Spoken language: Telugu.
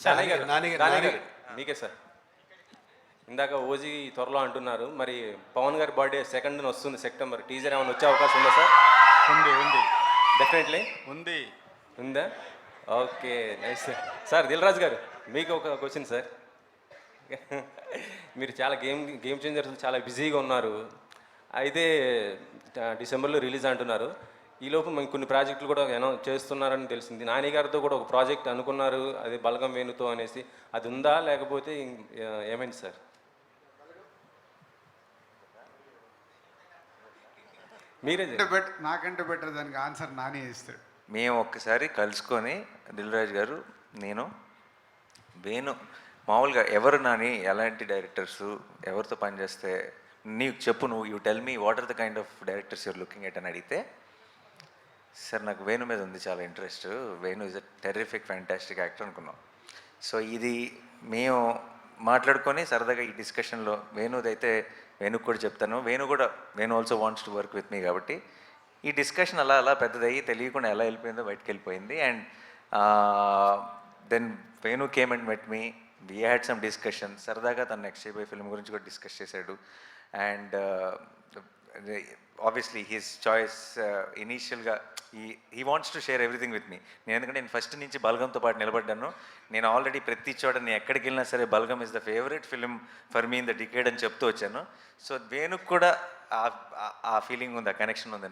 నాని గారు నాని నాని గారు. గారు మీకే సార్. ఇందాక ఓజీ త్వరలో అంటున్నారు, మరి పవన్ గారి బర్త్డే 2nd వస్తుంది సెప్టెంబర్. టీజర్ ఏమైనా వచ్చే అవకాశం ఉందా సార్? ఉంది డెఫినెట్లీ ఉంది. ఉందా? Okay, nice sir. Sir Dil Raju గారు, మీకు ఒక క్వశ్చన్ సార్. మీరు చాలా గేమ్ చేంజర్స్ చాలా బిజీగా ఉన్నారు. అయితే డిసెంబర్లో రిలీజ్ అంటున్నారు. ఈలోపు మేము కొన్ని ప్రాజెక్టులు కూడా అనౌన్స్ చేస్తున్నారని తెలిసింది. నాని గారితో కూడా ఒక ప్రాజెక్ట్ అనుకున్నారు, అది బలగం వేణుతో అనేసి. అది ఉందా లేకపోతే ఏమైంది సార్? మీరే నాకంటే బెటర్ దానికి ఆన్సర్ నాని ఇస్తాడు. మేము ఒక్కసారి కలుసుకొని దిల్ రాజు గారు, నేను, వేణు, మామూలుగా ఎవరు నాని, ఎలాంటి డైరెక్టర్సు, ఎవరితో పనిచేస్తే నీకు చెప్పు, నువ్వు you tell me what are the kind of directors you're looking at అని అడిగితే, సార్ నాకు వేణు మీద ఉంది చాలా interest, Venu is a terrific fantastic actor అనుకున్నాం. సో ఇది మేము మాట్లాడుకొని సరదాగా ఈ డిస్కషన్లో వేణుదైతే వేణుకు కూడా చెప్తాను, Venu also wants to work with me. కాబట్టి ఈ డిస్కషన్ అలా అలా పెద్దదయ్యి తెలియకుండా ఎలా వెళ్ళిపోయిందో బయటకు వెళ్ళిపోయింది. And then Venu came and met me, we had some discussion. సరదాగా తను నెక్స్ట్ చేయబోయే ఫిల్మ్ గురించి కూడా డిస్కస్ చేశాడు. అండ్ ఆబ్వియస్లీ హిస్ చాయిస్ ఇనీషియల్గా he wants to share everything with me. ఎందుకంటే నేను ఫస్ట్ నుంచి బల్గంతో పాటు నిలబడ్డాను. నేను ఆల్రెడీ ప్రతి చోట నేను ఎక్కడికి వెళ్ళినా సరే Balagam is the favourite film for me in the decade అని చెప్తూ వచ్చాను. సో వేణుకు కూడా ఆ ఫీలింగ్ ఉంది, ఆ కనెక్షన్ ఉంది.